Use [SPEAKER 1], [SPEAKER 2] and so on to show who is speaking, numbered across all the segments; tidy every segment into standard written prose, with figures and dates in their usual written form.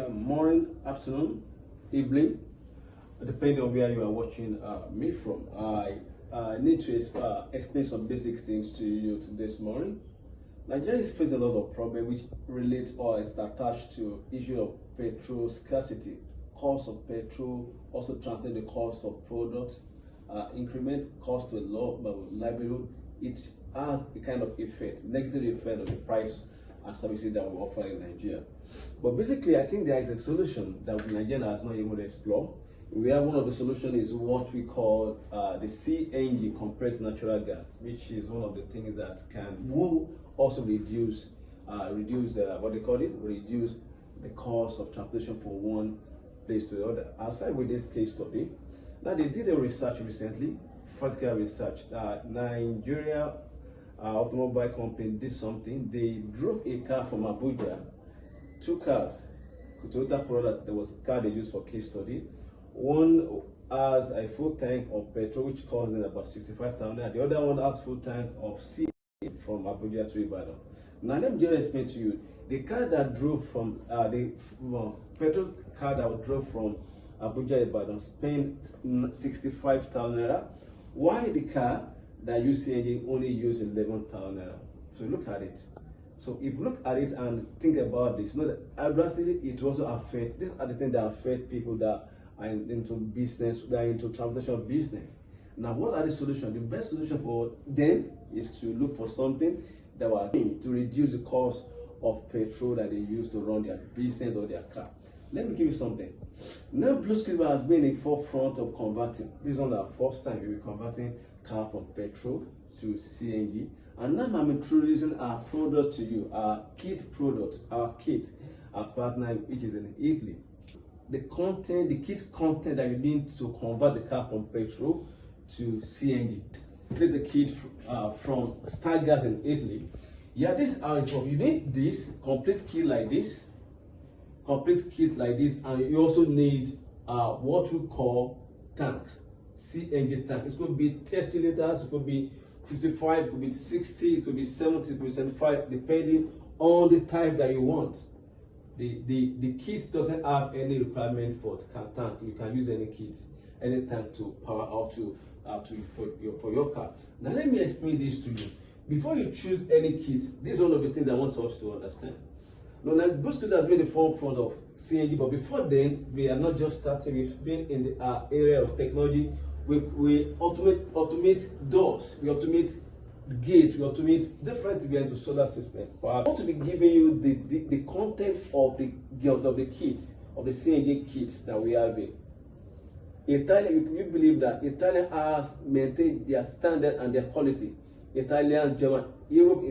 [SPEAKER 1] morning, afternoon, evening, depending on where you are watching me from. I need to explain some basic things to you this morning. Nigeria is facing a lot of problems which relates or is attached to issue of petrol scarcity, cost of petrol, also translate the cost of products, increment cost to livelihood. It has a kind of effect, negative effect on the price and services that we offer in Nigeria. But basically, I think there is a solution that Nigeria has not even explored. Where one of the solutions is what we call the CNG, compressed natural gas, which is one of the things that will also reduce what they call it, reduce the cost of transportation from one place to the other. Aside with this case study, now they did a research recently, physical research. Nigeria automobile company did something. They drove a car from Abuja, two cars, Toyota Corolla. There was a car they used for case study. One has a full tank of petrol, which costs them about 65,000. The other one has full tank of CNG from Abuja to Ibadan. Now let me just explain to you. The car that drove from petrol car that drove from Abuja to Ibadan spent 65,000 naira. Why the car that used CNG only used 11,000 naira? So look at it. So if you look at it and think about this, you know that obviously it also affects. These are the things that affect people that are into business, that are into transportation business. Now, what are the solutions? The best solution for them is to look for something that will to reduce the cost of petrol that they use to run their business or their car. Let me give you something. Now, Blue Scripture has been in the forefront of converting. This is not our first time we'll be converting car from petrol to CNG. And now I'm introducing our product to you, our kit product, our partner, which is in Italy. The kit content that you need to convert the car from petrol to CNG. This is a kit from Stargas in Italy. Yeah, this is how it's works. You need this complete kit like this, and you also need what we call tank, CNG tank. It's going to be 30 liters, it could be 55, it could be 60, it could be 70, it could be 75, depending on the type that you want. The kit doesn't have any requirement for tank. You can use any kit, any tank to power out for your car. Now let me explain this to you. Before you choose any kit, this is one of the things I want us to understand. Now, Blue Scripture has been the forefront of CNG, but before then, we are not just starting. We've been in the area of technology. We automate doors, we automate gates, we automate different events to solar system. I want to be giving you the content of the kit, of the CNG kit that we have in. Italian, we believe that Italian has maintained their standard and their quality. Italian, German, Europe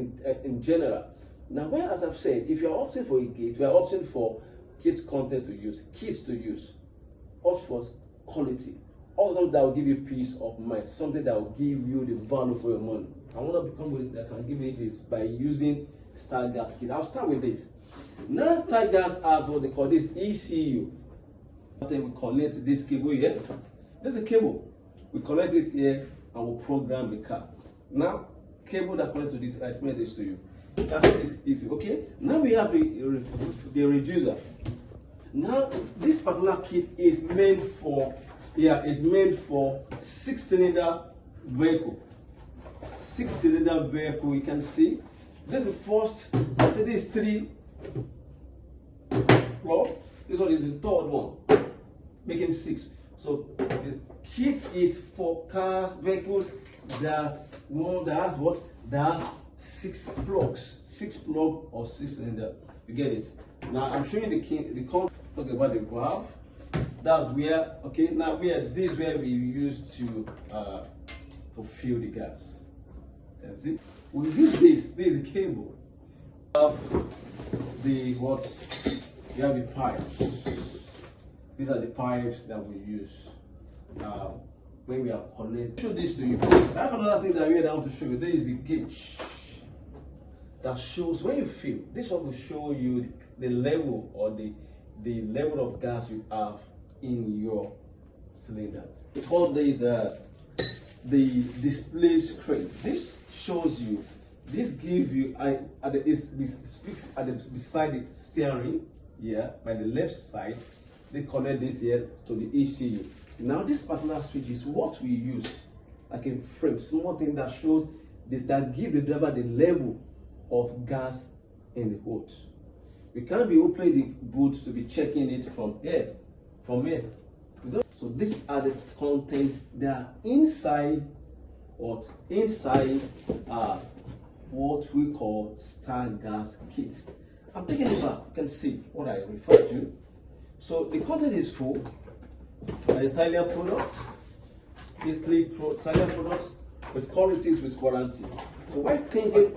[SPEAKER 1] in general. Now, where, as I've said, if you are opting for a gate, we are opting for kits content to use, kits to use. Also, quality. Also, that will give you peace of mind, something that will give you the value for your money. I want to become with that can give you this by using Stargas kit. I'll start with this. Now, Stargas has what they call this ECU. Then we connect this cable here. There's a cable. We connect it here and we'll program the car. Now, cable that connects to this, I explain this to you. That's easy. Okay. Now we have the reducer. Now, this particular kit is meant for 6-cylinder vehicle. 6-cylinder vehicle. You can see this is the first. I say this 3 plug. This one is the third one, making 6. So the kit is for cars, vehicles that has 6 plugs, 6 plug or 6-cylinder. You get it? Now I'm showing the talk about the valve. That's where, okay, now this is where we use to fill the gas. You can see? We use this is a cable. You have the pipes. These are the pipes that we use when we are connected. Show this to you. I have another thing that we are down to show you. There is the gauge that shows when you fill. This one will show you the level or the level of gas you have in your cylinder. All these the display screen. This shows you. This gives you it's fixed at the beside the steering. here by the left side. They connect this here to the ECU. Now this particular switch is what we use, like a frame, small thing that shows that give the driver the level of gas in the hose. We can't be opening the boot to be checking it from here. So these are the contents that are inside what we call Stargas kit. I'm taking it back. You can see what I refer to. So the content is full. Italian product, Italian product with qualities with warranty. So we're thinking of